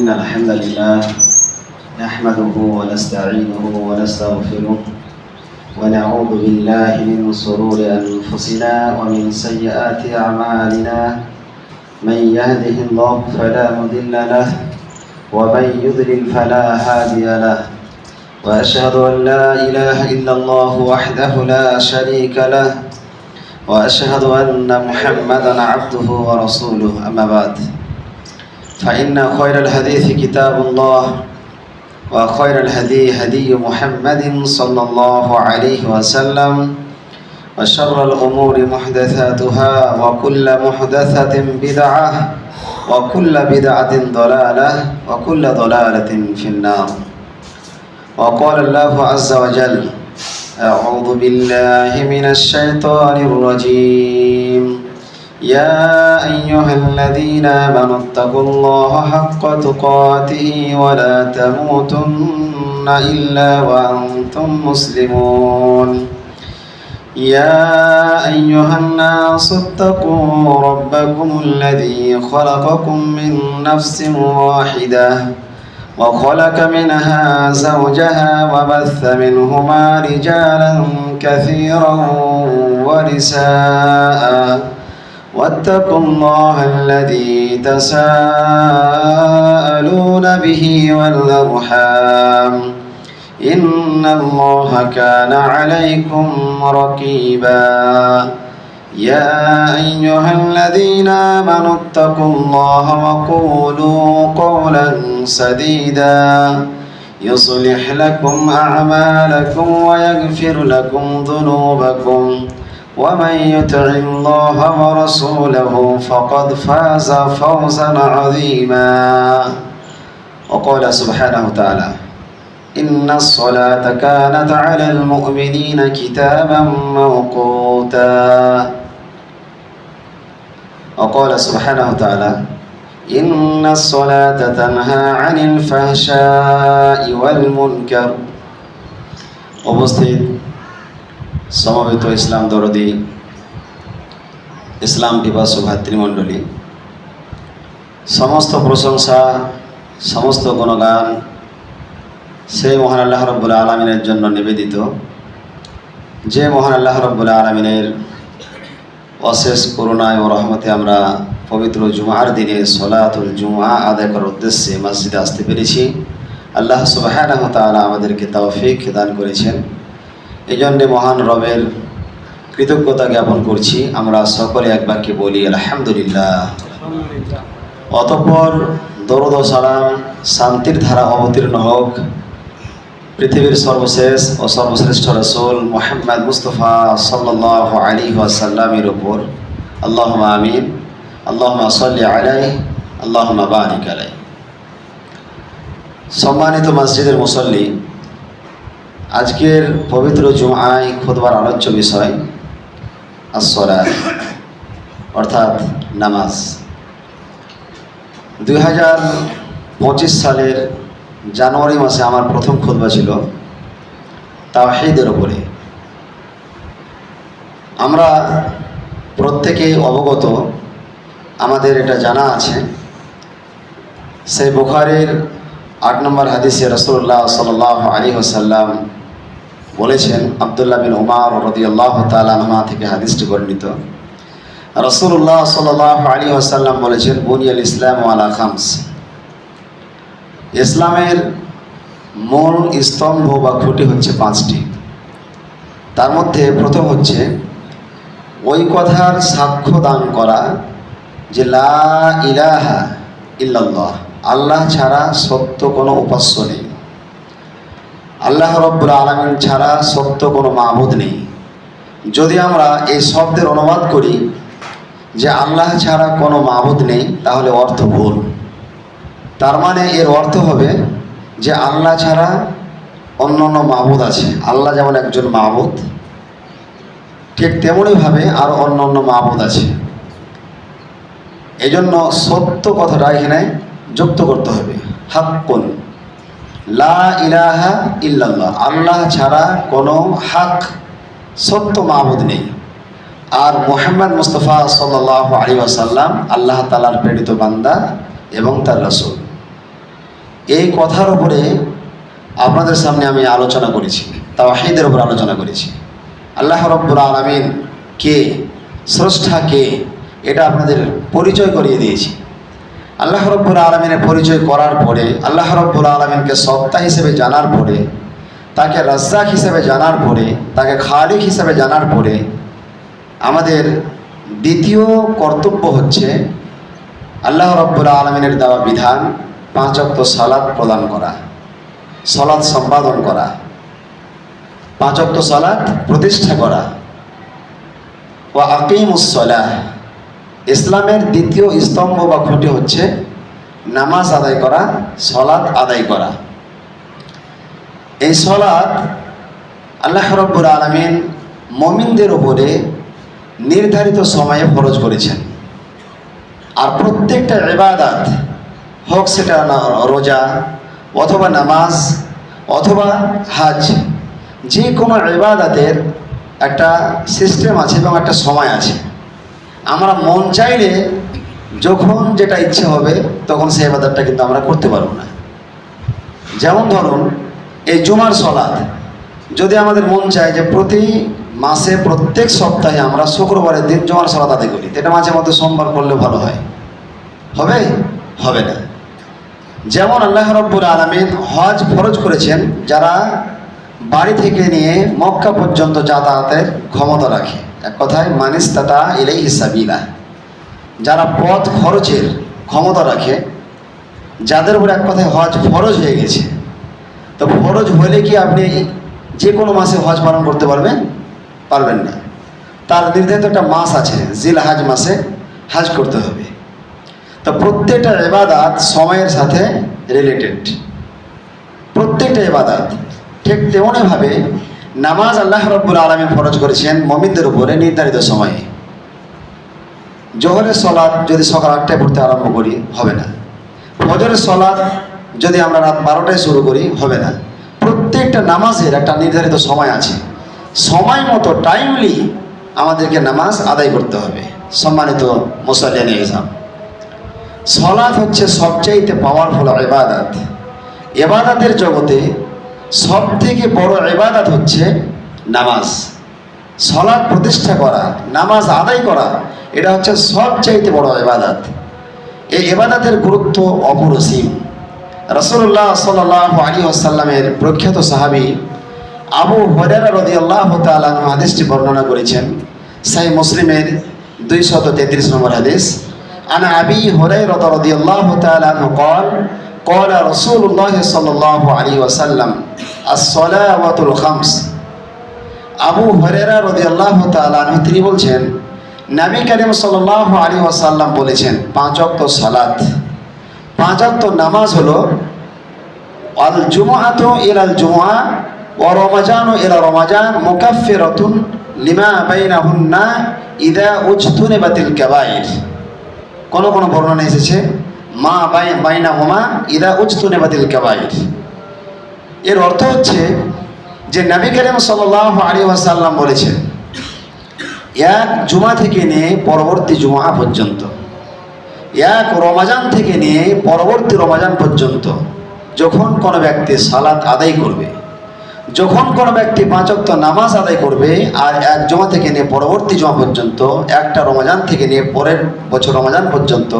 إن الحمد لله نحمده ونستعينه ونستغفره ونعوذ بالله من شرور أنفسنا ومن سيئات أعمالنا من يهده الله فلا مضل له ومن يضلل فلا هادي له وأشهد أن لا إله إلا الله وحده لا شريك له وأشهد أن محمدا عبده ورسوله أما بعد فإن خير الحديث كتاب الله وخير الهدي هدي محمد صلى الله عليه وسلم وشر الأمور محدثاتها وكل محدثة بدعة وكل بدعة ضلالة وكل ضلالة في النار. وقال الله عز وجل: أعوذ بالله من الشيطان الرجيم يا أيها الذين آمنوا اتقوا الله حق تقاته ولا تموتن إلا وأنتم مسلمون يا أيها الناس اتقوا ربكم الذي خلقكم من نفس واحدة وخلق منها زوجها وبث منهما رجالا كثيرا ونساء واتقوا الله الذي تساءلون به والأرحام إن الله كان عليكم رقيبا يا أيها الذين آمنوا اتقوا الله وقولوا قولا سديدا يصلح لكم أعمالكم ويغفر لكم ذنوبكم ومن يطع الله ورسوله فقد فاز فوزا عظيما. وقال سبحانه وتعالى: إن الصلاة كانت على المؤمنين كتابا موقوتا. وقال سبحانه وتعالى: إن الصلاة تنهى عن الفحشاء والمنكر. উপস্থিত সমবেত ইসলাম দরদি ইসলাম পিপাসু ভাতৃমণ্ডলী, সমস্ত প্রশংসা সমস্ত গুণগান সেই মহান আল্লাহ রব্বুল আলামিনের জন্য নিবেদিত, যে মহান আল্লাহ রব্বুল আলামিনের অশেষ করুণায় ও রহমতে আমরা পবিত্র জুমার দিনে সলাতুল জুমা আদায় করার উদ্দেশ্যে মসজিদে আসতে পেরেছি। আল্লাহ সুবহানাহু ওয়া তাআলা আমাদেরকে তৌফিক দান করেছেন। এই জন্যে মহান রবের কৃতজ্ঞতা জ্ঞাপন করছি। আমরা সকলে এক বাক্যে বলি আলহামদুলিল্লাহ। অতঃপর দরুদ ও সালাম শান্তির ধারা অবতীর্ণ হোক পৃথিবীর সর্বশেষ ও সর্বশ্রেষ্ঠ রাসূল মুহাম্মদ মুস্তাফা সাল্লাল্লাহু আলাইহি ওয়াসাল্লামের উপর। আল্লাহুম্মা আমিন। আল্লাহুম্মা সাল্লি আলাইহি আল্লাহুম্মা বারিক আলাইহি। সম্মানিত মসজিদের মুসল্লি, আজকের পবিত্র জুমায় খুতবার আলোচ্য বিষয় as-সালাত অর্থাৎ নামাজ। 2025 সালের জানুয়ারি মাসে আমার প্রথম খুতবা ছিল তাওহীদের উপরে। আমরা প্রত্যেকেই অবগত, আমাদের এটা জানা আছে, সেই বুখারীর 8 নম্বর হাদিসে রাসূলুল্লাহ সাল্লাল্লাহু আলাইহি ওয়াসাল্লাম বলেছেন, আব্দুল্লাহ বিন উমর রাদিয়াল্লাহু তাআলা আনহু থেকে হাদিসটি বর্ণিত। রাসূলুল্লাহ সাল্লাল্লাহু আলাইহি ওয়াসাল্লাম বলেছেন, বুনিয়াল ইসলামু আলা খামস। ইসলামের মূল স্তম্ভ বা খুঁটি হচ্ছে 5টি। তার মধ্যে প্রথম হচ্ছে ওই কথার সাক্ষ্য দান করা যে লা ইলাহা ইল্লাল্লাহ, আল্লাহ ছাড়া সত্য কোনো উপাস্য নেই, আল্লাহ রব্বুল আলামিন ছাড়া সত্য কোনো মাবুদ নেই। যদি আমরা এই শব্দের অনুবাদ করি যে আল্লাহ ছাড়া কোনো মাবুদ নেই, তাহলে অর্থ ভুল। তার মানে এর অর্থ হবে যে আল্লাহ ছাড়া অন্য অন্য মাবুদ আছে। আল্লাহ যেমন একজন মাবুদ, ঠিক তেমনইভাবে আরও অন্য অন্য মাবুদ আছে। এই জন্য সত্য কথাটা এখানে যুক্ত করতে হবে, হাক্কুন লা ইলাহা ইল্লাল্লাহ, আল্লাহ ছাড়া কোনো হক সত্য মাবুদ নেই। আর মুহাম্মদ মুস্তাফা সাল্লাল্লাহু আলাইহি ওয়াসাল্লাম আল্লাহ তাআলার প্রেরিত বান্দা এবং তার রাসূল। এই কথার উপরে আপনাদের সামনে আমি আলোচনা করেছি, তাওহীদের উপর আলোচনা করেছি। আল্লাহ রাব্বুল আলামিন কে, স্রষ্টা কে, এটা আপনাদের পরিচয় করিয়ে দিয়েছি। আল্লাহ রাব্বুল আলামিনের পরিচয় করার পরে, আল্লাহ রাব্বুল আলামিনকে সত্তা হিসেবে জানার পরে, তাকে রাজ্জাক হিসেবে জানার পরে, তাকে খালিক হিসেবে জানার পরে, আমাদের দ্বিতীয় কর্তব্য হচ্ছে আল্লাহ রাব্বুল আলামিনের দেওয়া বিধান 5 ওয়াক্ত সালাত প্রদান করা, সালাত সম্পাদন করা, 5 ওয়াক্ত সালাত প্রতিষ্ঠা করা। ওয়া আকিমুস সালাহ, ইসলামের দ্বিতীয় স্তম্ভ বা খুঁটি হচ্ছে নামাজ আদায় করা, সালাত আদায় করা। এই সালাত আল্লাহ রাব্বুল আলামিন মুমিনদের উপরে নির্ধারিত সময়ে ফরজ করেছেন। আর প্রত্যেকটা ইবাদত, হোক সেটা রোজা অথবা নামাজ অথবা হাজ, যে কোনো ইবাদতের একটা সিস্টেম আছে এবং একটা সময় আছে। আমরা মন চাইলে যখন যেটা ইচ্ছে হবে তখন সেই ইবাদতটা কিন্তু আমরা করতে পারবো না। যেমন ধরুন এই জুমার সালাত, যদি আমাদের মন চায় যে প্রতি মাসে প্রত্যেক সপ্তাহে আমরা শুক্রবারের দিন জুমার সালাত আদায় করি, এটা মাঝে মধ্যে সোমবার করলে ভালো হয়, হবে? হবে না। যেমন আল্লাহ রাব্বুল আলামিন হজ ফরজ করেছেন যারা বাড়ি থেকে নিয়ে মক্কা পর্যন্ত যাতায়াতের ক্ষমতা রাখে, এক কথায় মানিস্তাতা ইলাইহি সাবিলা, যারা পথ খরচের ক্ষমতা রাখে, যাদের উপর এক কথায় হজ ফরজ হয়ে গেছে। তো ফরজ হলে কি আপনি যে কোনো মাসে হজ পালন করতে পারবেন? পারবেন না। তার নির্ধারিত একটা মাস আছে, জিলহজ মাসে হজ করতে হবে। তো প্রত্যেকটা ইবাদত সময়ের সাথে রিলেটেড, প্রত্যেকটা ইবাদত। ঠিক তেমনইভাবে নামাজ আল্লাহ রাব্বুল আলামিন ফরজ করেছেন মুমিনদের উপরে নির্ধারিত সময়ে। জোহরের সালাত যদি সকাল 8টায় পড়তে আরম্ভ করি হবে না। ফজরের সালাত যদি আমরা রাত 12টায় শুরু করি হবে না। প্রত্যেকটা নামাজের একটা নির্ধারিত সময় আছে, সময় মতো টাইমলি আমাদেরকে নামাজ আদায় করতে হবে। সম্মানিত মুসল্লিয়ান ইসলাম, সালাত হচ্ছে সবচাইতে পাওয়ারফুল ইবাদত। ইবাদতের জগতে সব থেকে বড় ইবাদত হচ্ছে নামাজ। সালাত প্রতিষ্ঠা করা, নামাজ আদায় করা, এটা হচ্ছে সবচাইতে বড় ইবাদত। এই ইবাদতের গুরুত্ব অপরিসীম। রাসূলুল্লাহ সাল্লাল্লাহু আলাইহি ওয়াসাল্লামের প্রখ্যাত সাহাবী আবু হুরায়রা রাদিয়াল্লাহু তাআলা আনহু হাদিসটি বর্ণনা করেছেন, সহিহ মুসলিমের 233 নম্বর হাদিস। আন আবি হুরায়রা রাদিয়াল্লাহু তাআলা আনহু قال قال رسول الله صلى الله عليه وسلم الصلوات الخمس। আবু হুরায়রা রাদিয়াল্লাহু তাআলা আনহু তিনি বলছেন, নবী করিম সাল্লাল্লাহু আলাইহি ওয়াসাল্লাম বলেছেন 5 ওয়াক্ত সালাত, 5 ওয়াক্ত নামাজ হলো আল জুমআতু ইলাল জুমআ ওয়া রমাজানু ইলা রমাজান মুকাফফিরাতুন লিমা বাইনাহুন্না ইযা উজতুনিবাতিল কাবাইর। কোন কোন বর্ণনা এসেছে মা বাইনাহুমা ইযা উজতুনিবাতিল কাবাইর। এর অর্থ হচ্ছে যে নবী করিম সাল্লাল্লাহু আলাইহি ওয়াসাল্লাম বলেছেন, এক জুমা থেকে নিয়ে পরবর্তী জুমা পর্যন্ত, এক রমাজান থেকে নিয়ে পরবর্তী রমাজান পর্যন্ত যখন কোনো ব্যক্তি সালাত আদায় করবে, যখন কোনো ব্যক্তি 5 ওয়াক্ত নামাজ আদায় করবে, আর এক জুমা থেকে নিয়ে পরবর্তী জুমা পর্যন্ত, একটা রমাজান থেকে নিয়ে পরের বছর রমাজান পর্যন্ত,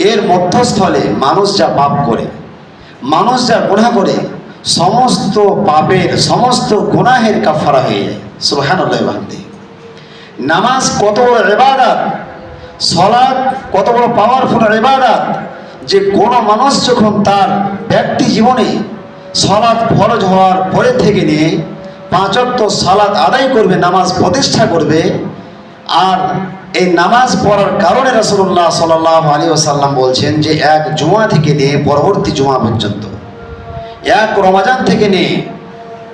এর মধ্যস্থলে মানুষ যা পাপ করে, মানুষ যা গুনাহ করে, সমস্ত পাপের সমস্ত গুনাহের কাফারা হয়ে যায়। সুবহানাল্লাহ ওয়া বিহামদিহি। নামাজ কত বড় ইবাদত, সালাত কত বড় পাওয়ারফুল ইবাদত, যে কোনো মানুষ যখন তার ব্যক্তি জীবনে সালাত ফরজ হওয়ার পরে থেকে নিয়ে 5 ওয়াক্ত সালাত আদায় করবে, নামাজ প্রতিষ্ঠা করবে, আর এই নামাজ পড়ার কারণে রাসূলুল্লাহ সাল্লাল্লাহু আলাইহি ওয়াসাল্লাম বলছেন যে এক জুমা থেকে নিয়ে পরবর্তী জুমা পর্যন্ত, এক রমাজান থেকে নিয়ে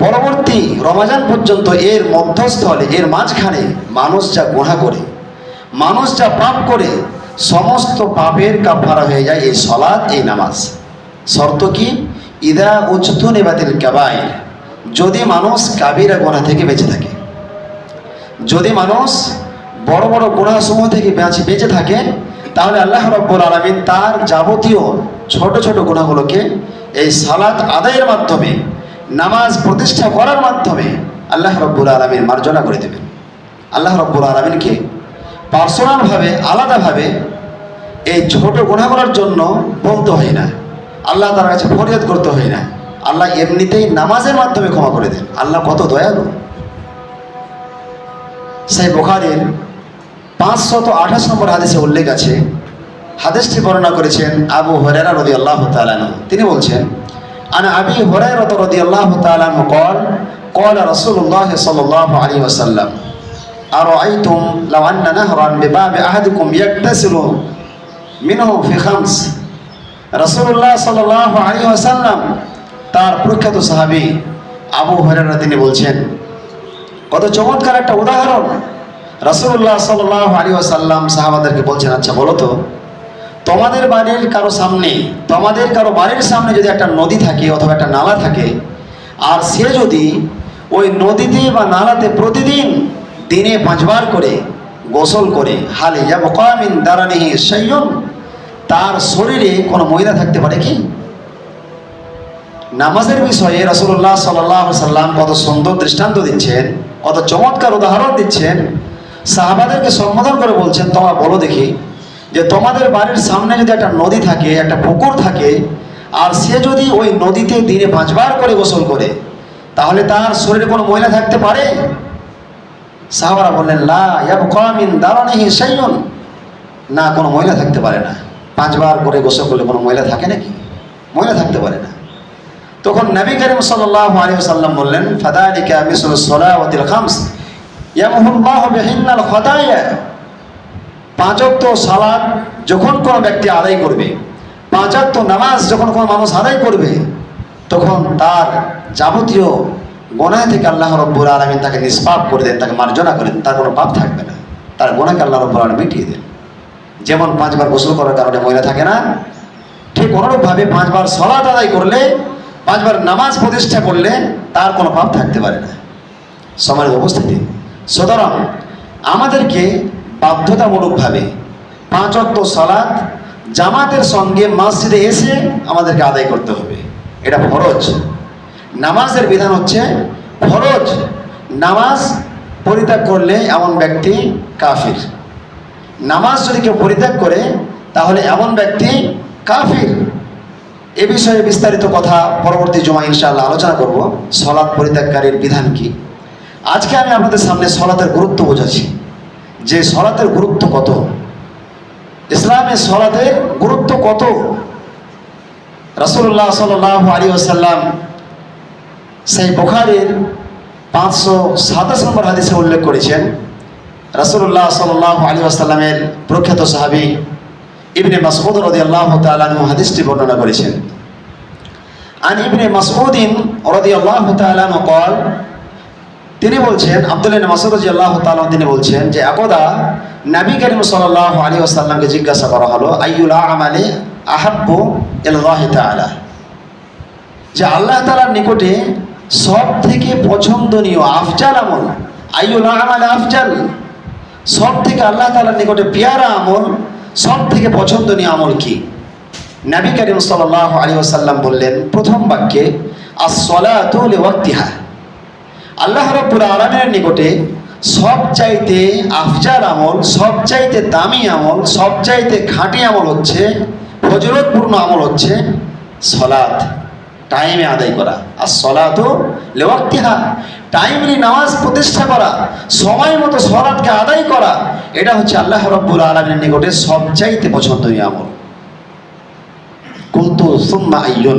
পরবর্তী রমাজান পর্যন্ত, এর মধ্যস্থলে, এর মাঝখানে মানুষ যা গুনাহ করে, মানুষ যা পাপ করে, সমস্ত পাপের কাফারা হয়ে যায় এই সালাত, এই নামাজ। শর্ত কি? ইদা উজতুনিবাতিল কাবাইর, যদি মানুষ কাবিরা গুনাহ থেকে বেঁচে থাকে, যদি মানুষ বড় বড় গুনাহসমূহ থেকে বেঁচে থাকে, তাহলে আল্লাহ রাব্বুল আলামিন তার যাবতীয় ছোট ছোট গুনাহগুলোকে এই সালাত আদায়ের মাধ্যমে, নামাজ প্রতিষ্ঠা করার মাধ্যমে আল্লাহ রব্বুল আলামিন মার্জনা করে দেবেন। আল্লাহ রব্বুল আলামিনকে পার্সোনালভাবে, আলাদাভাবে এই ছোট গুনাহগুলোর জন্য বলতে হয় না, আল্লাহ তার কাছে ফরিয়াদ করতে হয় না। আল্লাহ এমনিতেই নামাজের মাধ্যমে ক্ষমা করে দেন। আল্লাহ কত দয়ালু। সহিহ বুখারীর 528 নম্বর হাদিসে উল্লেখ আছে, হাদিসটি বর্ণনা করেছেন আবু হুরায়রা রাদিয়াল্লাহু তাআলা আনহু। তিনি বলছেন, আনা আবি হুরায়রা রাদিয়াল্লাহু তাআলা আনহু قال قال رسول الله صلى الله عليه وسلم أرأيتم لو أن نهرا بباب أحدكم يغتسل منه في خمس। রাসূলুল্লাহ সাল্লাল্লাহু আলাইহি ওয়াসাল্লাম তার প্রখ্যাত সাহাবী আবু হুরায়রা তিনি বলছেন, কত চমৎকার একটা উদাহরণ। রাসূলুল্লাহ সাল্লাল্লাহু আলাইহি ওয়াসাল্লাম সাহাবাদেরকে বলছেন, আচ্ছা বলো তো, তোমাদের বাড়ির কারো সামনে, তোমাদের কারো বাড়ির সামনে যদি একটা নদী থাকে অথবা একটা নালা থাকে, আর সে যদি ওই নদীতে বা নালাতে প্রতিদিন দিনে 5 বার করে গোসল করে, হালে ইয়াবকা মিন দারানিহি শাইউন, তার শরীরে কোনো ময়লা থাকতে পারে কি? নামাজের বিষয়ে রাসূলুল্লাহ সাল্লাল্লাহু আলাইহি সাল্লাম কত সুন্দর দৃষ্টান্ত দিচ্ছেন, কত চমৎকার উদাহরণ দিচ্ছেন। সাহাবাদেরকে সম্বোধন করে বলছেন, তোমরা বলো দেখি, যে তোমাদের বাড়ির সামনে যদি একটা নদী থাকে, একটা পুকুর থাকে, আর সে যদি ওই নদীতে দিনে 5 বার করে গোসল করে, তাহলে তার শরীরে কোনো ময়লা থাকতে পারে? সাহাবারা বললেন, লা ইয়াবকা মিন দারানিহি শাইউন, না, কোনো ময়লা থাকতে পারে না। 5 বার করে গোসল করলে কোনো ময়লা থাকে নাকি? ময়লা থাকতে পারে না। তখন নবী করিম সাল্লাল্লাহু আলাইহি ওয়াসাল্লাম বললেন, ফাযালিকা মিসলু সলাওয়াতিল খামস ইয়ামহুল্লাহু বিহিন্নাল খাতায়া। 5 ওয়াক্ত সালাত যখন কোনো ব্যক্তি আদায় করবে, 5 ওয়াক্ত নামাজ যখন কোনো মানুষ আদায় করবে, তখন তার যাবতীয় গুনাহ থেকে আল্লাহ রাব্বুল আলামিন তাকে নিষ্পাপ করে দেন, তাকে মার্জনা করে দেন, তার কোনো পাপ থাকবে না, তার গুনাহকে আল্লাহ রাব্বুল আলামিন মিটিয়ে দেন। যেমন 5 বার গোসল করার কারণে ময়লা থাকে না, ঠিক অনুরূপভাবে 5 বার সালাত আদায় করলে, 5 বার নামাজ প্রতিষ্ঠা করলে তার কোনো পাপ থাকতে পারে না। সমাজের উপস্থিতি, সুতরাং আমাদেরকে বাধ্যতামূলকভাবে 5 ওয়াক্ত সালাত জামাতের সঙ্গে মসজিদে এসে আমাদেরকে আদায় করতে হবে। এটা ফরজ। নামাজের বিধান হচ্ছে ফরজ। নামাজ পরিত্যাগ করলে এমন ব্যক্তি কাফির। নামাজ যদি কেউ পরিত্যাগ করে, তাহলে এমন ব্যক্তি কাফির। এ বিষয়ে বিস্তারিত কথা পরবর্তী জুমা ইনশাআল্লাহ আলোচনা করব, সালাত পরিত্যাগকারীর বিধান কি। আজকে আমি আপনাদের সামনে সালাতের গুরুত্ব বোঝাচ্ছি, যে সালাতের গুরুত্ব কত, ইসলামে সালাতের গুরুত্ব কত। রাসূলুল্লাহ সাল্লাল্লাহু আলাইহি ওয়াসাল্লাম সহিহ বুখারীর 527 নম্বর হাদিসে উল্লেখ করেছেন, রাসূলুল্লাহ সাল্লাল্লাহু আলাইহি ওয়াসাল্লামের প্রখ্যাত সাহাবী ইবনে মাসউদ রাদিয়াল্লাহু তাআলা আনহু হাদিসটি বর্ণনা করেছেন। আন ইবনে মাসউদ রাদিয়াল্লাহু তাআলা আনহু قال, তিনি বলছেন, আব্দুল্লাহ ইবনে মাসউদ রাদিয়াল্লাহু তাআলা তিনি বলছেন যে একদা নবী করিম সাল্লাল্লাহু আলাইহি ওয়াসাল্লামকে জিজ্ঞাসা করা হলো, আইয়ুল আমালি আহাব্বু ইলাল্লাহি তাআলা, যে আল্লাহ তাআলার নিকটে সব থেকে পছন্দনীয় আফজাল আমল, আইয়ুল আমালি আফজাল, সব থেকে আল্লাহ তাআলার নিকটে পেয়ারা আমল, সব থেকে পছন্দনীয় আমল কি? নবী করিম সাল্লাল্লাহু আলাইহি ওয়াসাল্লাম বললেন প্রথম বাক্যে, আস-সালাতু লিওয়াক্তিহা। আল্লাহ রাব্বুল আলামিনের নিকটে সবচাইতে আফজাল আমল, সবচাইতে দামি আমল, সবচাইতে খাঁটি আমল হচ্ছে, ফজিলতপূর্ণ আমল হচ্ছে সালাত, টাইমে আদায় করা। আস-সালাতু লিওয়াক্তিহা, টাইমলি নামাজ প্রতিষ্ঠা করা, সময় মতো সালাতকে আদায় করা, এটা হচ্ছে আল্লাহ রাব্বুল আলামিনের নিকটে সবচাইতে পছন্দনীয় আমল। কুলতু সুম্মা আইয়ুন,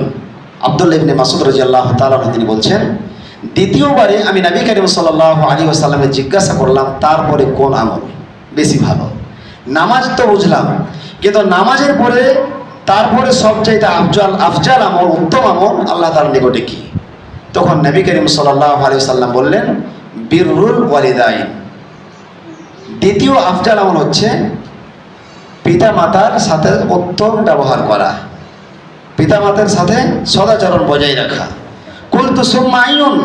আব্দুল্লাহ ইবনে মাসউদ রাদিয়াল্লাহু তাআলা তিনি বলছেন, দ্বিতীয়বারে আমি নবী করিম সাল্লাল্লাহু আলাইহি ওয়াসাল্লামকে জিজ্ঞাসা করলাম, তারপরে কোন আমল বেশি ভালো? নামাজ তো বুঝলাম, কিন্তু নামাজের পরে তারপরে সবচাইতে আফজাল আমল, উত্তম আমল আল্লাহ তাআলার নিকটে কি? তখন নবী করিম সাল্লাল্লাহু আলাইহি ওয়াসাল্লাম বললেন, বিররুল ওয়ালিদাইন। দ্বিতীয় আফজাল আমল হচ্ছে পিতা মাতার সাথে উত্তম ব্যবহার করা, পিতা মাতার সাথে সদাচরণ বজায় রাখা। কুলতু সুম্মা আইয়ুন,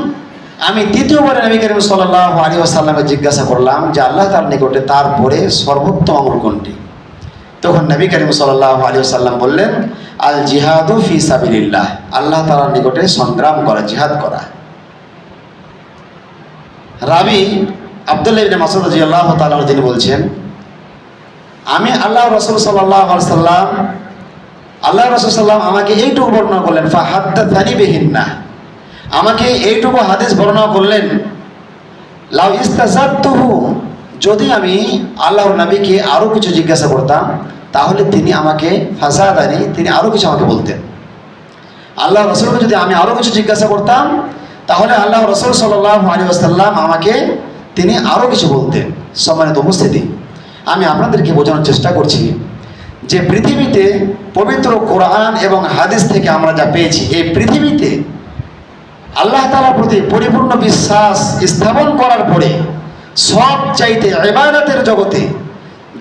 আমি দ্বিতীয়বারে নবী করিম সাল্লাল্লাহু আলাইহি ওয়াসাল্লামকে জিজ্ঞাসা করলাম যে আল্লাহ তাআলার নিকটে তারপরে সর্বোত্তম আমল কোনটি? তখন নবী করিম সাল্লাল্লাহু আলাইহি ওয়াসাল্লাম বললেন, আল জিহাদু ফি সাবিলিল্লাহ, আল্লাহ তাআলার নিকটে সংগ্রাম করা, জিহাদ করা। রাবি আব্দুল্লাহ ইবনে মাসউদ রাদিয়াল্লাহু তাআলা তিনি বলছেন, আমি আল্লাহ রাসূল সাল্লাল্লাহু আলাইহি ওয়াসাল্লাম, আল্লাহ রাসূল সাল্লাম আমাকে এইটুকু বর্ণনা করলেন, ফাহাদ্দাসানি বিহিন্না, আমাকে এইটুকু হাদিস বর্ণনা করলেন, লাউ ইস্তাযাদতুহু, যদি আমি আল্লাহর নবীকে আরও কিছু জিজ্ঞাসা করতাম তাহলে তিনি আমাকে ফাসাদানি, তিনি আরও কিছু আমাকে বলতেন। আল্লাহ রসুলকে যদি আমি আরও কিছু জিজ্ঞাসা করতাম তাহলে আল্লাহ রসুল সাল্লাল্লাহু আলাইহি ওয়াসাল্লাম আমাকে তিনি আরও কিছু বলতেন। সম্মানিত উপস্থিতি, আমি আপনাদেরকে বোঝানোর চেষ্টা করছি যে পৃথিবীতে পবিত্র কোরআন এবং হাদিস থেকে আমরা যা পেয়েছি, এই পৃথিবীতে আল্লাহ তাআলার প্রতি পরিপূর্ণ বিশ্বাস স্থাপন করার পরে সব চাইতে ইবাদতের জগতে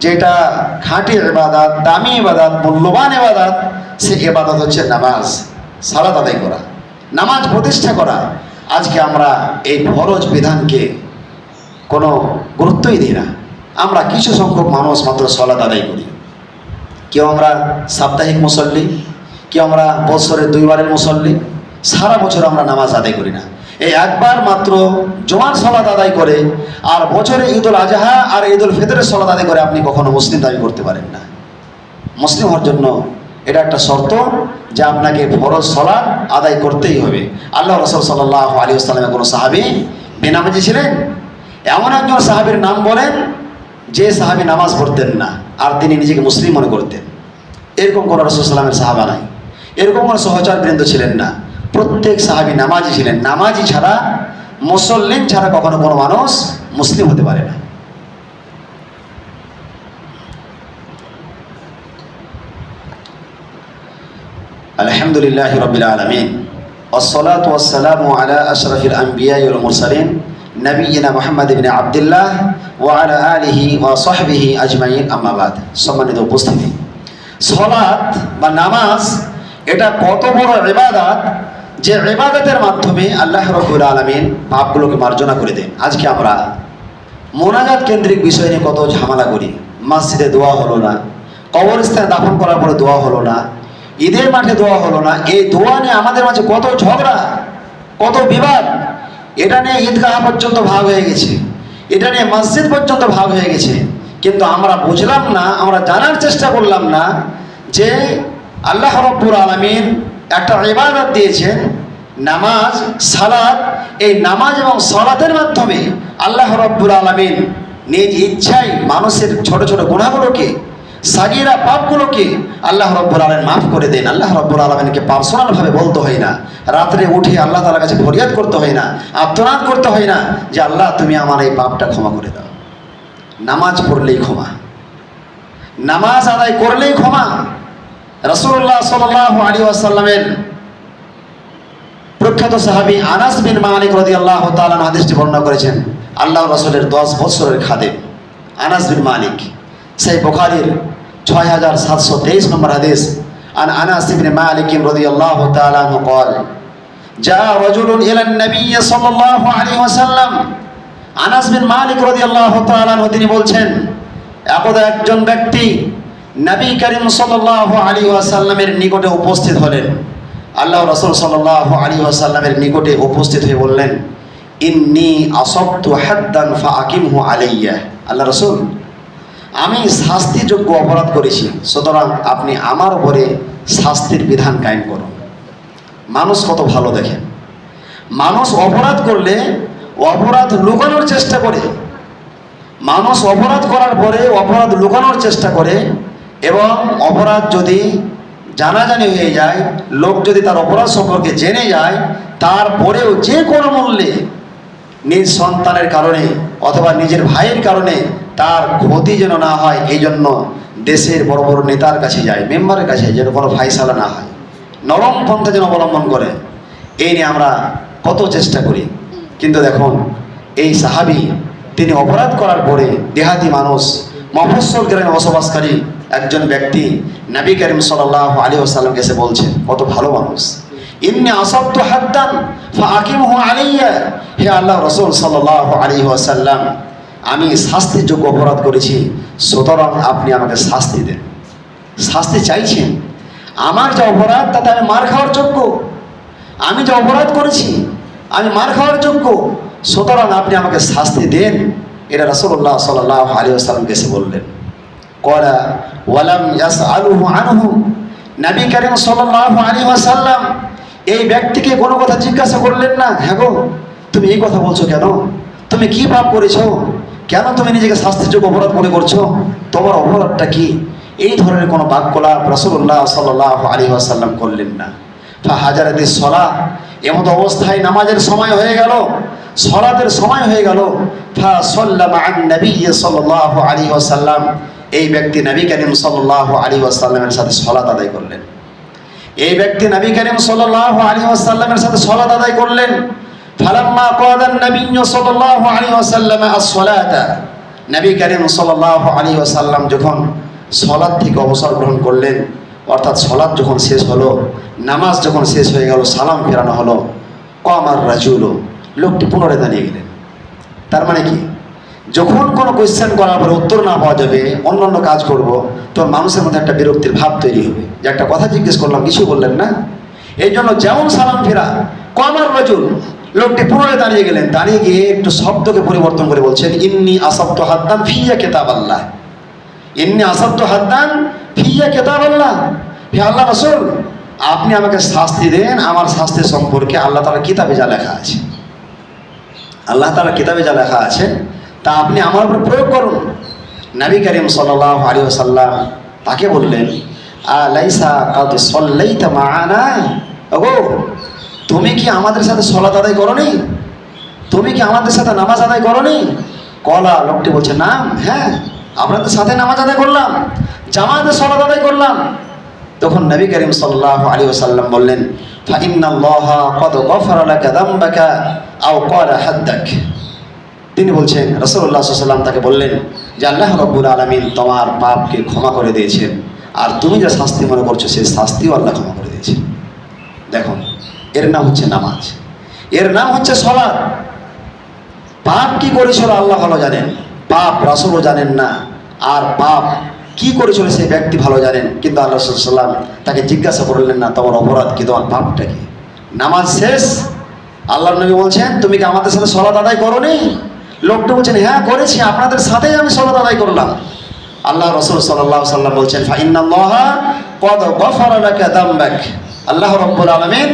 যেটা খাঁটি ইবাদত, দামি ইবাদত, মূল্যবান ইবাদত, সে ইবাদত হচ্ছে নামাজ, সালাত আদায় করা, নামাজ প্রতিষ্ঠা করা। আজকে আমরা এই ফরজ বিধানকে কোনো গুরুত্বই দিই না। আমরা কিছু সংখ্যক মানুষ মাত্র সালাত আদায় করি। কেউ আমরা সাপ্তাহিক মুসল্লি, কেউ আমরা বছরে 2 বারের মুসল্লি, সারা বছর আমরা নামাজ আদায় করি না। এই একবার মাত্র জুমার সালাত আদায় করে আর বছরে ঈদুল আজহা আর ঈদুল ফিতরের সালাত আদায় করে আপনি কখনো মুসলিম দাবি করতে পারেন না। মুসলিম হওয়ার জন্য এটা একটা শর্ত যে আপনাকে ফরজ সালাত আদায় করতেই হবে। আল্লাহ রাসূল সাল্লাল্লাহু আলাইহি ওয়াসাল্লামের কোনো সাহাবী বেনামাজি ছিলেন? এমন একজন সাহাবীর নাম বলেন যে সাহাবী নামাজ পড়তেন না আর তিনি নিজেকে মুসলিম মনে করতেন। এরকম কোনো রাসূল সাল্লামের সাহাবা নাই, এরকম কোনো সহচরবৃন্দ ছিলেন না। প্রত্যেক সাহাবী নামাজি ছিলেন। নামাজি ছাড়া, মুসল্লিম ছাড়া কখনো কোনো মানুষ মুসলিম হতে পারে না। আলহামদুলিল্লাহি রাব্বিল আলামিন, ওয়াসসালাতু ওয়াসসালামু আলা আশরাফিল আম্বিয়া ওয়াল মুরসালিন, নবিয়িনা মুহাম্মদ ইবনে আব্দুল্লাহ ওয়া আলা আলিহি ওয়া সাহবিহি আজমাইন, আম্মা বাদ। সম্মানিত উপস্থিতি, সালাত বা নামাজ এটা কত বড় ইবাদত যে ইবাদতের মাধ্যমে আল্লাহ রাব্বুল আলামিন পাপগুলোকে মার্জনা করে দেন। আজকে আমরা মোনাজাত কেন্দ্রিক বিষয় নিয়ে কত ঝামেলা করি। মসজিদে দোয়া হলো না, কবরস্থানে দাফন করার পরে দোয়া হলো না, ঈদের মাঠে দোয়া হলো না। এই দোয়া নিয়ে আমাদের মাঝে কত ঝগড়া, কত বিবাদ। এটা নিয়ে ঈদগাহ পর্যন্ত ভাগ হয়ে গেছে, এটা নিয়ে মসজিদ পর্যন্ত ভাগ হয়ে গেছে। কিন্তু আমরা বুঝলাম না, আমরা জানার চেষ্টা করলাম না যে আল্লাহ রাব্বুল আলামিন একটা ইবাদত দিয়েছেন নামাজ, সালাত। এই নামাজ এবং সালাতের মাধ্যমে আল্লাহ রাব্বুল আলামিন নিজ ইচ্ছায় মানুষের ছোট ছোট গুনাহগুলোকে, সাগীরা পাপগুলোকে আল্লাহ রাব্বুল আলামিন মাফ করে দেন। আল্লাহ রাব্বুল আলামিনকে পার্সোনালভাবে বলতে হয় না, রাত্রে উঠে আল্লাহ তাআলার কাছে ফরিয়াদ করতে হয় না, আর্তনাদ করতে হয় না যে আল্লাহ তুমি আমার এই পাপটা ক্ষমা করে দাও। নামাজ পড়লেই ক্ষমা, নামাজ আদায় করলেই ক্ষমা। রাসূলুল্লাহ সাল্লাল্লাহু আলাইহি ওয়াসাল্লামের প্রখ্যাত সাহাবী আনাস বিন মালিক রাদিয়াল্লাহু তাআলা হাদিসটি বর্ণনা করেছেন। আল্লাহর রাসূলের 10 বছরের খাদেম আনাস বিন মালিক। সেই বুখারীর 6723 নম্বর হাদিস। আন আনাস ইবনে মালিক রাদিয়াল্লাহু তাআলা আনহু قال جاء رجل الى النبي صلى الله عليه وسلم। আনাস বিন মালিক রাদিয়াল্লাহু তাআলা আনহু তিনি বলছেন, একদা একজন ব্যক্তি নবী করিম সাল্লাল্লাহু আলাইহি ওয়াসাল্লামের নিকটে উপস্থিত হলেন। আল্লাহ রাসূল সাল্লাল্লাহু আলাইহি ওয়াসাল্লামের নিকটে উপস্থিত হয়ে বললেন, ইন্নী আসাবতু হাদ্দান ফাআকিমহু আলাইয়া। আল্লাহ রাসূল, আমি শাস্তিযোগ্য অপরাধ করেছি, সুতরাং আপনি আমার উপরে শাস্তির বিধান কায়েম করুন। মানুষ কত ভালো দেখেন, মানুষ অপরাধ করলে অপরাধ লুকানোর চেষ্টা করে, মানুষ অপরাধ করার পরে অপরাধ লুকানোর চেষ্টা করে, এবং অপরাধ যদি জানাজানি হয়ে যায়, লোক যদি তার অপরাধ সম্পর্কে জেনে যায়, তারপরেও যে কোনো মূল্যে নিজ সন্তানের কারণে অথবা নিজের ভাইয়ের কারণে তার ক্ষতি যেন না হয়, এই জন্য দেশের বড় বড় নেতার কাছে যায়, মেম্বারের কাছে, যেন কোনো ফায়সালা না হয়, নরম পন্থা যেন অবলম্বন করে। এই নিয়ে আমরা কত চেষ্টা করি। কিন্তু দেখুন, এই সাহাবী তিনি অপরাধ করার পরে দেহাতি মানুষ, মফস্বল গ্রামে বসবাসকারী একজন ব্যক্তি নবী করিম সাল্লাল্লাহু আলাইহি ওয়াসাল্লামকে এসে বলছেন, কত ভালো মানুষ, ইন্নী আসাবতু হাদ্দান ফাআকিমহু আলাইয়া। হে আল্লাহ রাসূল সাল্লাল্লাহু আলাইহি ওয়াসাল্লাম, আমি শাস্তিযোগ্য অপরাধ করেছি, সুতরাং আপনি আমাকে শাস্তি দেন। শাস্তি চাইছেন। আমার যে অপরাধ তাতে আমি মার খাওয়ার যোগ্য, আমি যে অপরাধ করেছি আমি মার খাওয়ার যোগ্য, সুতরাং আপনি আমাকে শাস্তি দেন। এটা রাসূলুল্লাহ সাল্লাল্লাহু আলাইহি ওয়াসাল্লামকে এসে বললেন। ক্বালা ওয়ালাম ইয়াসআলুহু আনহু, নবী করিম সাল্লাল্লাহু আলাইহি ওয়াসাল্লাম এই ব্যক্তিকে কোনো কথা জিজ্ঞাসা করলেন না, হ্যাঁ গো তুমি এই কথা বলছো কেন, তুমি কি পাপ করেছো, কেন তুমি নিজেকে শাস্তিযোগ্য অপরাধ মনে করছো, তোমার অপরাধটা কি, এই ধরনের কোনো বাক্যলাপ রাসূলুল্লাহ সাল্লাল্লাহু আলাইহি ওয়াসাল্লাম করলেন না। ফাহাজারাতিস সালাহ, এমত অবস্থায় নামাজের সময় হয়ে গেল, সলাতের সময় হয়ে গেল। ফাসাল্লামা আন নবী সাল্লাল্লাহু আলাইহি ওয়াসাল্লাম, এই ব্যক্তি নবী করিম সাল্লাল্লাহু আলাইহি ওয়াসাল্লামের সাথে সালাত আদায় করলেন। এই ব্যক্তি নবী করিম সাল্লাল্লাহু আলাইহি ওয়াসাল্লামের সাথে সালাত আদায় করলেন। ফালাম্মা ক্বাদা নবী সাল্লাল্লাহু আলাইহি ওয়াসাল্লাম আস-সালাতা, নবী করিম সাল্লাল্লাহু আলাইহি ওয়াসাল্লাম যখন সালাত থেকে অবসর গ্রহণ করলেন, অর্থাৎ সালাত যখন শেষ হলো, নামাজ যখন শেষ হয়ে গেল, সালাম ফেরানো হলো, কামার রাজুল, লোকটি পুনরায় দাঁড়িয়ে গেলেন। তার মানে কি, যখন কোনো কোয়েশ্চেন করার পরে উত্তর না পাওয়া যাবে, অন্য অন্য কাজ করব, তখন মানুষের মধ্যে একটা বিরক্তির ভাব তৈরি হবে যে একটা কথা জিজ্ঞেস করলাম কিছু বললেন না। এই জন্য যেমন সালাম ফেরা, কামার রাজুল, লোকটি পুনরায় দাঁড়িয়ে গেলেন। দাঁড়িয়ে গিয়ে একটু শব্দকে পরিবর্তন করে বলছেন, ইন্নী আসাবতু হাদ্দান ফিয়া কিতাবাল্লাহ, ইন্নী আসাবতু হাদ্দান ফিয়া কিতাবাল্লাহ, হে আল্লাহ রাসূল আপনি আমাকে শাস্তি দেন, আমার শাস্তি সম্পর্কে আল্লাহ তাআলার কিতাবে যা লেখা আছে, আল্লাহ তাআলার কিতাবে যা লেখা আছে তা আপনি আমার উপর প্রয়োগ করুন। নবী করিম সাল্লাল্লাহু আলাইহি ওয়াসাল্লাম তাকে বললেন, আলাইসা কাদ সাল্লাইতা মাআনা, ওগো তুমি কি আমাদের সাথে সালাত আদায় করোনি, তুমি কি আমাদের সাথে নামাজ আদায় করোনি? কলা, লোকটি বলছে নাম, হ্যাঁ আপনাদের সাথে নামাজ আদায় করলাম, জামাতে সালাত আদায় করলাম। তখন নবী করিম সাল্লাল্লাহু আলাইহি ওয়াসাল্লাম বললেন, ফাইন্নাল্লাহা ক্বাদ গফারা লাকা যামবাকা আও ক্বালা হাদ্দাক। তিনি বলছেন, রাসূলুল্লাহ সাল্লাল্লাহু আলাইহি ওয়াসাল্লাম তাকে বললেন যে আল্লাহ রাব্বুল আলামিন তোমার পাপকে ক্ষমা করে দিয়েছেন, আর তুমি যে শাস্তি মনে করছো সেই শাস্তিও আল্লাহ ক্ষমা করে দিয়েছেন। দেখুন, এর নাম হচ্ছে নামাজ, এর নাম হচ্ছে সালাত। পাপ কি করেছিল আল্লাহ ভালো জানেন, পাপ রাসূলও জানেন না, আর পাপ কি করেছিল সেই ব্যক্তি ভালো জানেন, কিন্তু আল্লাহ রাসূল সাল্লাল্লাহু আলাইহি ওয়াসাল্লাম তাকে জিজ্ঞাসা করলেন না তোমার অপরাধ কি, তোমার পাপটা কি। নামাজ শেষ, আল্লাহর নবী বলছেন তুমি কি আমাদের সাথে সালাত আদায় করোনি? লোকটা বলছেন হ্যাঁ করেছি, আপনাদের সাথেই আমি সালাত আদায় করলাম। আল্লাহ রাসূল সাল্লাল্লাহু আলাইহি ওয়াসাল্লাম বলছেন, ফাইন্নাল্লাহা ক্বাদ গফারা লাকা যামবাক, আল্লাহ রাব্বুল আলামিন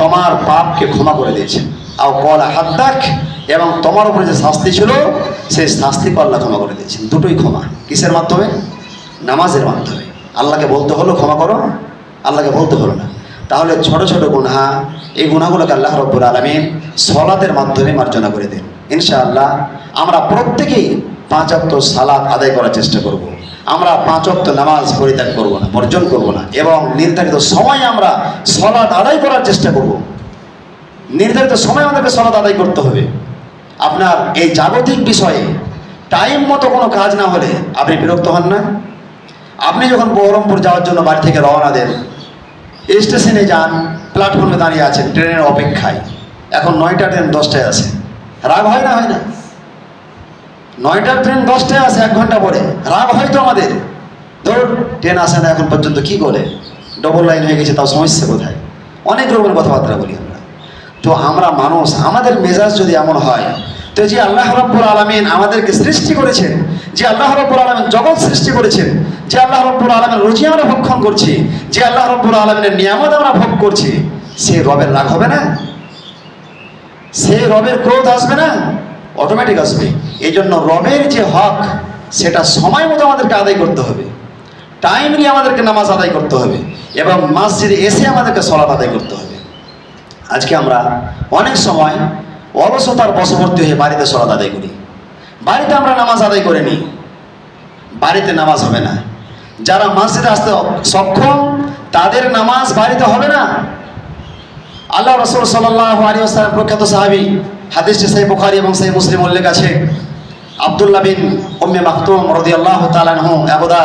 তোমার পাপকে ক্ষমা করে দিয়েছেন। আও ক্বালা হাদ্দাক, এবং তোমার উপরে যে শাস্তি ছিল সেই শাস্তিকে আল্লাহ ক্ষমা করে দিয়েছেন। দুটোই ক্ষমা, কিসের মাধ্যমে? নামাজের মাধ্যমে। আল্লাহকে বলতে হলো ক্ষমা করো, আল্লাহকে বলতে হলো না। তাহলে ছোট ছোট গুনাহ, এই গুনাহগুলোকে আল্লাহ রাব্বুল আলামিন সালাতের মাধ্যমে মার্জনা করে দেন। ইনশাআল্লাহ আমরা প্রত্যেকেই 5 ওয়াক্ত সালাত আদায় করার চেষ্টা করব। আমরা 5 ওয়াক্ত নামাজ পরিত্যাগ করব না, বর্জন করব না, এবং নির্ধারিত সময়ে আমরা সালাত আদায় করার চেষ্টা করব। নির্ধারিত সময় আমাদেরকে সালাত আদায় করতে হবে। আপনার এই জাগতিক বিষয়ে টাইম মতো কোনো কাজ না হলে আপনি বিরক্ত হন না? আপনি যখন বহরমপুর যাওয়ার জন্য বাড়ি থেকে রওনা দেন, স্টেশনে যান, প্ল্যাটফর্মে দাঁড়িয়ে আছেন ট্রেনের অপেক্ষায়, এখন 9টা ট্রেন 10টায় আসে, রাগ হয় না? হয় না? 9টার ট্রেন 10টায় আসে, 1 ঘন্টা পরে, রাগ হয় তো আমাদের, ধরুন ট্রেন আসে না এখন পর্যন্ত, কি করে, ডবল লাইন হয়ে গেছে, তাও সমস্যা কোথায়? অনেক রকমের কথাবার্তা বলি আমরা। তো আমরা মানুষ, আমাদের মেজাজ যদি এমন হয়, তো যে আল্লাহ রাব্বুল আলামিন আমাদেরকে সৃষ্টি করেছেন, যে আল্লাহ রাব্বুল আলামিন জগৎ সৃষ্টি করেছেন, যে আল্লাহ রাব্বুল আলামিন রুজি আমরা ভক্ষণ করছি, যে আল্লাহ রাব্বুল আলামিনের নিয়ামত আমরা ভোগ করছি, সে রবের রাগ হবে না? সে রবের ক্রোধ আসবে না? অটোমেটিক আসবে। এই জন্য রবের যে হক সেটা সময় মতো আমাদেরকে আদায় করতে হবে, টাইমলি আমাদেরকে নামাজ আদায় করতে হবে, এবং মসজিদে এসে আমাদেরকে সালাত আদায় করতে হবে। আজকে আমরা অনেক সময় অলসতার বশবর্তী হয়ে বাড়িতে সালাত আদায় করি, বাড়িতে আমরা নামাজ আদায় করে নিই, বাড়িতে নামাজ হবে না। যারা মসজিদে আসতে সক্ষম তাদের নামাজ বাড়িতে হবে না। আল্লাহ রাসূল সাল্লাল্লাহু আলাইহি ওয়াসাল্লাম প্রখ্যাত সাহাবী, হাদিসটি সহিহ বুখারী এবং সহিহ মুসলিম উল্লেখ আছে, আব্দুল্লাহ বিন উম্মে মাকতুম রাদিয়াল্লাহু তাআলা আনহু আবুদা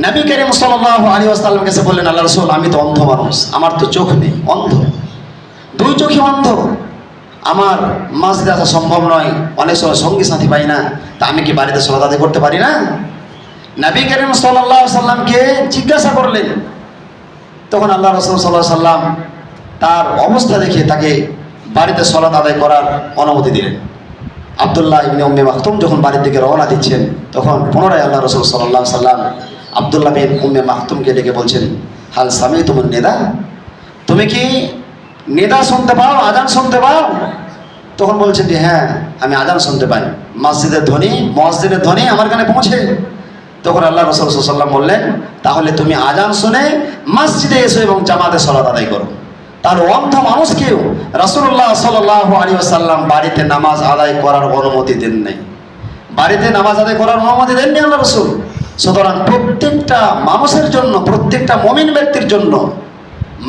নবী করিম সাল্লাল্লাহু আলাইহি ওয়াসাল্লাম কাছে বললেন, আল্লাহ রাসূল আমি তো অন্ধ মানুষ, আমার তো চোখ নেই, অন্ধ, 2 চোখই অন্ধ, আমার মসজিদে আসা সম্ভব নয়, অনেক সময় সঙ্গী সাথী পাই না, তা আমি কি বাড়িতে সালাত আদায় করতে পারি না? নবী করিম সাল্লাল্লাহু আলাইহি সাল্লামকে জিজ্ঞাসা করলেন। তখন আল্লাহ রাসূল সাল্লাল্লাহু আলাইহি সাল্লাম তার অবস্থা দেখে তাকে বাড়িতে সালাত আদায় করার অনুমতি দিলেন। আব্দুল্লাহ ইবনে উম্মে মাকতুম যখন বাড়ির দিকে রওনা দিচ্ছেন, তখন পুনরায় আল্লাহ রাসূল সাল্লাল্লাহু আলাইহি সাল্লাম আব্দুল্লাহ বিন উম্মে মাকতুমকে ডেকে বলছেন, হাল সামিতুমুন নিদা, তুমি কি নিদা শুনতে পাও, আজান শুনতে পাও? তখন বলছেন যে হ্যাঁ, আমি আজান শুনতে পাই, মসজিদের ধ্বনি, মুয়াজ্জিনের ধ্বনি আমার কানে পৌঁছে। তখন আল্লাহ রাসূল সাল্লাল্লাহু আলাইহি সাল্লাম বললেন, তাহলে তুমি আজান শুনে মসজিদে এসো এবং জামাতে সালাত আদায় করো। তার অন্ধ মানুষকেও রাসূলুল্লাহ সাল্লাল্লাহু আলাইহি ওয়াসাল্লাম বাড়িতে নামাজ আদায় করার অনুমতি দেন নাই, বাড়িতে নামাজ আদায় করার অনুমতি দেননি আল্লাহ রাসূল। সুতরাং প্রত্যেকটা মানুষের জন্য, প্রত্যেকটা মুমিন ব্যক্তির জন্য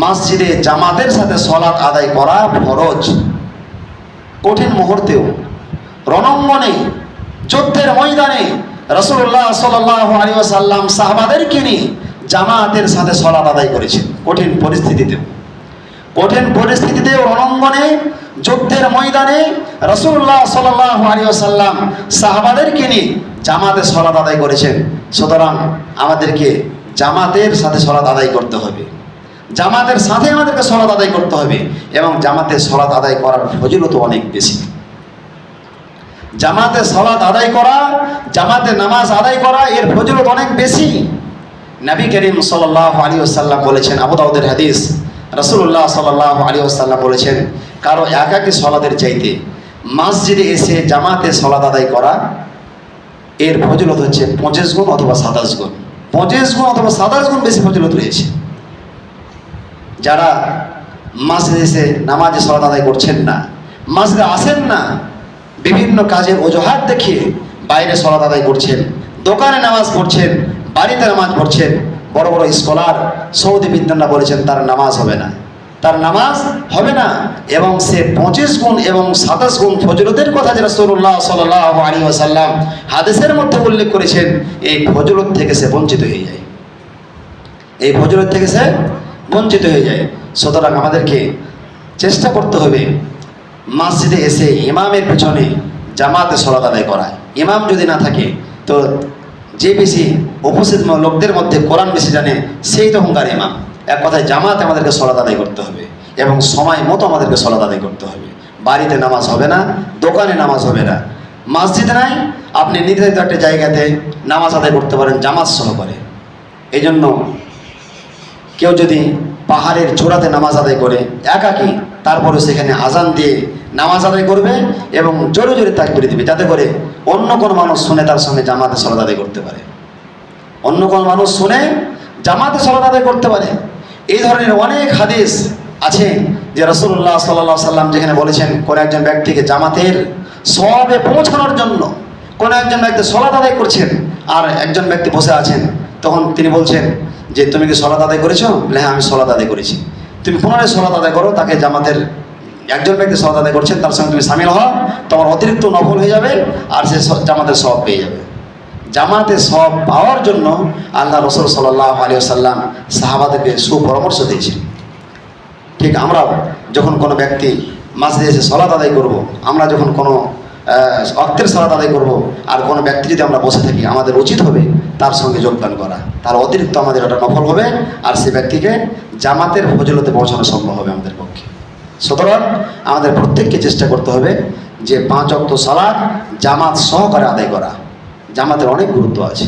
মসজিদে জামাতের সাথে সালাত আদায় করা ফরজ। কঠিন মুহূর্তেও, রণাঙ্গনে, যুদ্ধের ময়দানে রাসূলুল্লাহ সাল্লাল্লাহু আলাইহি ওয়াসাল্লাম সাহাবাদেরকে নিয়ে জামাতের সাথে সালাত আদায় করেছেন। কঠিন পরিস্থিতিতেও, কঠিন পরিস্থিতিতেও, রণাঙ্গনে, যুদ্ধের ময়দানে রাসূলুল্লাহ সাল্লাল্লাহু আলাইহি ওয়াসাল্লাম সাহাবাদেরকে নিয়ে জামাতে সালাত আদায় করেছেন। সুতরাং আমাদেরকে জামাতের সাথে সালাত আদায় করতে হবে, জামাতের সাথে আমাদেরকে সালাত আদায় করতে হবে, এবং জামাতে সালাত আদায় করার ফজিলত অনেক বেশি। জামাতে সালাত আদায় করা, জামাতে নামাজ আদায় করা, এর ফজিলত অনেক বেশি। নবী করিম সাল্লাল্লাহু আলাইহি ওয়াসাল্লাম বলেছেন, আবু দাউদের হাদিস, রাসূলুল্লাহ সাল্লাল্লাহু আলাইহি ওয়াসাল্লাম বলেছেন, কারো একাকী সালাতের চাইতে মসজিদে এসে জামাতে সালাত আদায় করা এর ফজিলত হচ্ছে 50 গুণ অথবা 27 গুণ, 50 গুণ অথবা 27 গুণ বেশি ফজিলত রয়েছে। যারা মসজিদে এসে নামাজে সালাত আদায় করছেন না, মসজিদে আসেন না, বিভিন্ন কাজের অজুহাত দেখিয়ে বাইরে সালাত আদায় করছেন, দোকানে নামাজ পড়ছেন, বাড়িতে নামাজ পড়ছেন, বড় বড় স্কলার, সৌদি বিদ্যানরা বলেছেন তার নামাজ হবে না, তার নামাজ হবে না, এবং সে 25 গুণ এবং 27 গুণ ফজিলতের কথা যে রাসূলুল্লাহ সাল্লাল্লাহু আলাইহি ওয়াসাল্লাম হাদিসের মধ্যে উল্লেখ করেছেন, এই ফজিলত থেকে সে বঞ্চিত হয়ে যায়, এই ফজিলত থেকে সে বঞ্চিত হয়ে যায়। সুতরাং আমাদেরকে চেষ্টা করতে হবে মসজিদে এসে ইমামের পিছনে জামাতে সালাত আদায় করা। ইমাম যদি না থাকে তো যে বেশি উপস্থিত লোকদের মধ্যে কোরআন বেশি জানে সেই তখনকার ইমাম। এক কথায় জামাতে আমাদেরকে সালাত আদায় করতে হবে এবং সময় মতো আমাদেরকে সালাত আদায় করতে হবে। বাড়িতে নামাজ হবে না, দোকানে নামাজ হবে না, মসজিদ নাই, আপনি নির্ধারিত একটা জায়গাতে নামাজ আদায় করতে পারেন জামাত সহকারে। এই জন্য কেউ যদি পাহাড়ের চূড়াতে নামাজ আদায় করে একাকী, তারপরে সেখানে আজান দিয়ে নামাজ আদায় করবে এবং জোরে জোরে তাকবীর দিবে, যাতে করে অন্য কোনো মানুষ শুনে তার সঙ্গে জামাতে সালাত আদায় করতে পারে, অন্য কোনো মানুষ শুনে জামাতে সালাত আদায় করতে পারে। এই ধরনের অনেক হাদিস আছে যে রাসূলুল্লাহ সাল্লাল্লাহু আলাইহি সাল্লাম যেখানে বলেছেন, কোন একজন ব্যক্তিকে জামাতের সওয়াবে পৌঁছানোর জন্য, কোন একজন ব্যক্তি সালাত আদায় করছেন আর একজন ব্যক্তি বসে আছেন, তখন তিনি বলছেন যে তুমি কি সালাত আদায় করেছো? হ্যাঁ, আমি সালাত আদায় করেছি। তুমি পুনরায় সালাত আদায় করো, তাকে জামাতের একজন ব্যক্তি সালাত আদায় করছেন তার সঙ্গে তুমি শামিল হও, তোমার অতিরিক্ত নফল হয়ে যাবে আর সে জামাতের সওয়াব পেয়ে যাবে। জামাতে সওয়াব পাওয়ার জন্য আল্লাহ রাসূল সাল্লাল্লাহু আলাইহি ওয়াসাল্লাম সাহাবাদেরকে সুপরামর্শ দিয়েছেন। ঠিক আমরাও যখন কোনো ব্যক্তি মসজিদে এসে সালাত আদায় করব, আমরা যখন কোনো ওয়াক্তের সালাত আদায় করব আর কোনো ব্যক্তি যদি আমরা বসে থাকি, আমাদের উচিত হবে তার সঙ্গে যোগদান করা, তার অতিরিক্ত আমাদের ওটা নফল হবে আর সে ব্যক্তিকে জামাতের ফজিলতে পৌঁছানো সম্ভব হবে আমাদের পক্ষে। সুতরাং আমাদের প্রত্যেককে চেষ্টা করতে হবে যে 5 ওয়াক্ত সালাত জামাত সহকারে আদায় করা। জামাতের অনেক গুরুত্ব আছে।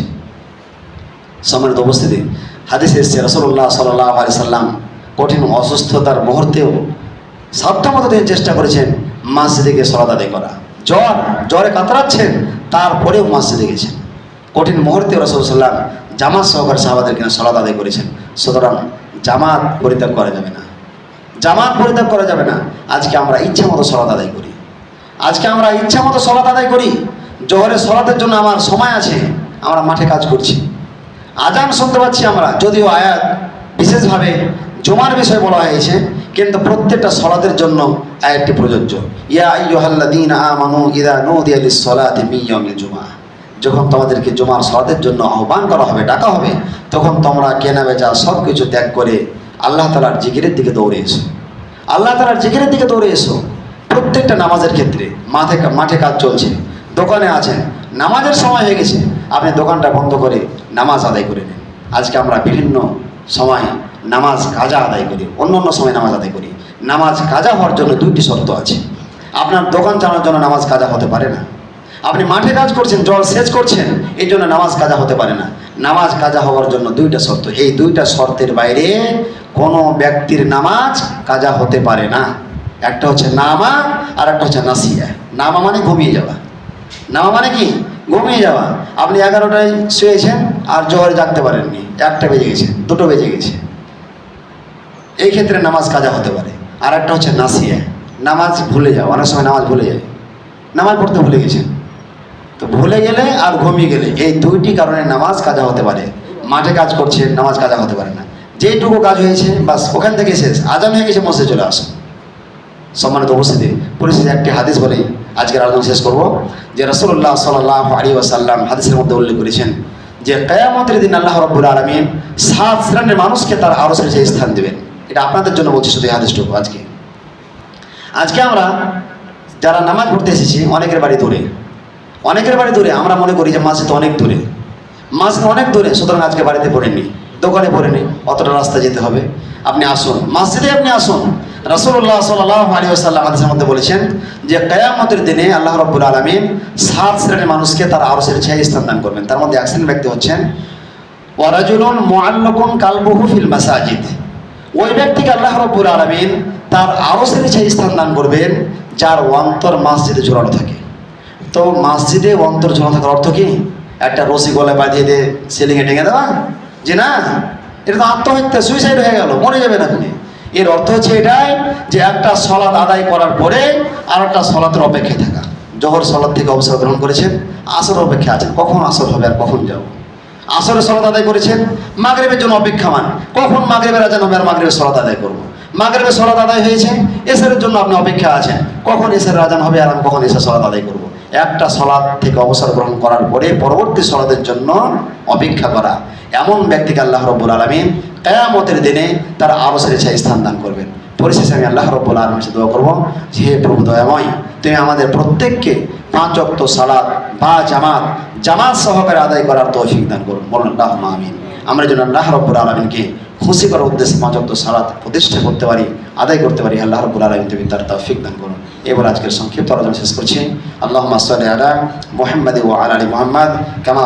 সম্মানিত উপস্থিতি, হাদিসে এসেছে রাসূলুল্লাহ সাল্লাল্লাহু আলাইহি সাল্লাম কঠিন অসুস্থতার মুহূর্তেও সাধ্যমতো তিনি চেষ্টা করেছেন মসজিদে গিয়ে সালাত আদায় করা। জ্বরে কাতরাচ্ছেন, তারপরেও মসজিদে গেছেন। কঠিন মুহূর্তে রাসূল সাল্লাল্লাহু আলাইহি সাল্লাম জামাত সহকারে সাহাবাদেরকে সালাত আদায় করেছেন। সুতরাং জামাত পরিত্যাগ করা যাবে না, জামাত পরিত্যাগ করা যাবে না। আজকে আমরা ইচ্ছা মতো সালাত আদায় করি, আজকে আমরা ইচ্ছা মতো সালাত আদায় করি। জোহরের সালাতের জন্য আমার সময় আছে, আমরা মাঠে কাজ করছি, আজান শুনতে পাচ্ছি আমরা, যদিও আয়াত বিশেষভাবে জুমার বিষয় বলা হয়েছে, কিন্তু প্রত্যেকটা সালাতের জন্য আয়াতটি প্রযোজ্য। ইয়া আইয়ুহাল্লাযীনা আমানু ইযা নুদিয়া লিস-সালাতি মিন ইয়াউমিল জুমআহ, যখন তোমাদেরকে জুমার সালাতের জন্য আহ্বান করা হবে, ডাকা হবে, তখন তোমরা কেনা বেচা সব কিছু ত্যাগ করে আল্লাহ তাআলার জিকিরের দিকে দৌড়ে এসো, আল্লাহ তাআলার জিকিরের দিকে দৌড়ে এসো। প্রত্যেকটা নামাজের ক্ষেত্রে মাঠে কাজ চলছে, দোকানে আছেন, নামাজের সময় হয়ে গেছে, আপনি দোকানটা বন্ধ করে নামাজ আদায় করে নেন। আজকে আমরা বিভিন্ন সময় নামাজ কাজা আদায় করি, অন্য অন্য সময় নামাজ আদায় করি। নামাজ কাজা হওয়ার জন্য দুইটি শর্ত আছে। আপনার দোকান চালানোর জন্য নামাজ কাজা হতে পারে না। আপনি মাঠে কাজ করছেন, জল সেচ করছেন, এই জন্য নামাজ কাজা হতে পারে না। নামাজ কাজা হওয়ার জন্য দুইটা শর্ত, এই দুইটা শর্তের বাইরে কোনো ব্যক্তির নামাজ কাজা হতে পারে না। একটা হচ্ছে নামা, আর একটা হচ্ছে নাসিয়া। নামা মানে ঘুমিয়ে যাওয়া। নামা মানে কি? ঘুমিয়ে যাওয়া। আপনি 11টায় শুয়েছেন আর জোহরে জাগতে পারেননি, 1টা বেজে গেছে, 2টো বেজে গেছে, এই ক্ষেত্রে নামাজ কাজা হতে পারে। আর একটা হচ্ছে নাসিয়া, নামাজ ভুলে যাওয়া। অনেক সময় নামাজ ভুলে যায়, নামাজ পড়তে ভুলে গেছেন, তো ভুলে গেলে আর ঘুমিয়ে গেলে এই দুইটি কারণে নামাজ কাজা হতে পারে। মাঠে কাজ করছেন, নামাজ কাজা হতে পারে না। যেটুকু কাজ হয়েছে বাস ওখান থেকে শেষ, আজান হয়ে গেছে, মসজিদে চলে আসো। সম্মানিত উপস্থিতি, পরিস্থিতি একটি হাদিস বলেই আজকের আলোচনা শেষ করব, যে রাসূলুল্লাহ সাল্লাল্লাহু আলাইহি ওয়াসাল্লাম হাদিসের মধ্যে উল্লেখ করেছেন যে কিয়ামতের দিন আল্লাহ রাব্বুল আলামিন 7 শ্রেণীর মানুষকে তার আরশের নিচে স্থান দেবেন। এটা আপনাদের জন্য বলছি শুধু এই হাদিসটুকু। আজকে আমরা যারা নামাজ পড়তে এসেছি, অনেকের বাড়ি দূরে, অনেকের বাড়ি দূরে। আমরা মনে করি যে মসজিদ অনেক দূরে, মসজিদ অনেক দূরে, সুতরাং আজকে বাড়িতে পড়েননি, দোকানে পড়েনি, অতটা রাস্তা যেতে হবে। আপনি আসুন মসজিদে, আপনি আসুন। রাসূলুল্লাহ সাল্লাল্লাহু আলাইহি ওয়াসাল্লাম হাদিসের মধ্যে বলেছেন যে কিয়ামতের দিনে আল্লাহ রাব্বুল আলামিন 7 শ্রেণীর মানুষকে তার আরশের ছায়ায় স্থান দান করবেন। তার মধ্যে এক শ্রেণীর ব্যক্তি হচ্ছেন ওয়া রাজুলুন মুআল্লাকুন কালবুহু ফিল মাসাজিদ। ওই ব্যক্তিকে আল্লাহ রাব্বুল আলামিন তার আরশের ছায়ায় স্থান দান করবেন যার অন্তর মসজিদে ঝোলানো থাকে। তো মসজিদে অন্তর ঝোলানো থাকার অর্থ কি? একটা রশি গলায় বাঁধিয়ে দিয়ে সিলিংয়ে টেঙে দেওয়া? যে না, এটা তো আত্মহত্যা, সুইসাইড হয়ে গেল, মরে যাবেন আপনি। এর অর্থ হচ্ছে এটাই যে একটা সলাত আদায় করার পরে আর একটা সলাতের অপেক্ষায় থাকা। জোহর সলাত থেকে অবসর গ্রহণ করেছেন, আসর অপেক্ষা আছেন, কখন আসর হবে আর কখন যাব। আসরের সলাত আদায় করেছেন, মাগরিবের জন্য অপেক্ষামান, কখন মাগরিবের আজান হবে আর মাগরিবের সলাত আদায় করব। মাগরিবের সলাত আদায় হয়েছে, এশারের জন্য আপনি অপেক্ষা আছেন, কখন এশারের আজান হবে আর আমি কখন এশার সলাত আদায় করব। একটা সলাত থেকে অবসর গ্রহণ করার পরে পরবর্তী সলাতের জন্য অপেক্ষা করা, এমন ব্যক্তিকে আল্লাহ রাব্বুল আলামিন কিয়ামতের দিনে তার আরশের ছায়ায় স্থান দান করবেন। পরিশেষে আমি আল্লাহ রাব্বুল আলামিনের কাছে দোয়া করব, যে হে প্রভু দয়াময়, তুমি আমাদের প্রত্যেককে 5 ওয়াক্ত সালাত বা জামাত সহকারে আদায় করার তৌফিক দান করুন। বলুন আল্লাহুম্মা আমিন। আমরা যেন আল্লাহ রাব্বুল আলামিনকে খুশি করার উদ্দেশ্যে 5 ওয়াক্ত সালাত প্রতিষ্ঠা করতে পারি, আদায় করতে পারি। আল্লাহ রাব্বুল আলামিন তুমি তার তৌফিক দান করুন। এবার আজকের সংক্ষিপ্ত আলোচনা শেষ করছি। আল্লাহুম্মা সাল্লি আলা মুহাম্মাদ ওয়া আলা আলি মুহাম্মাদ কামা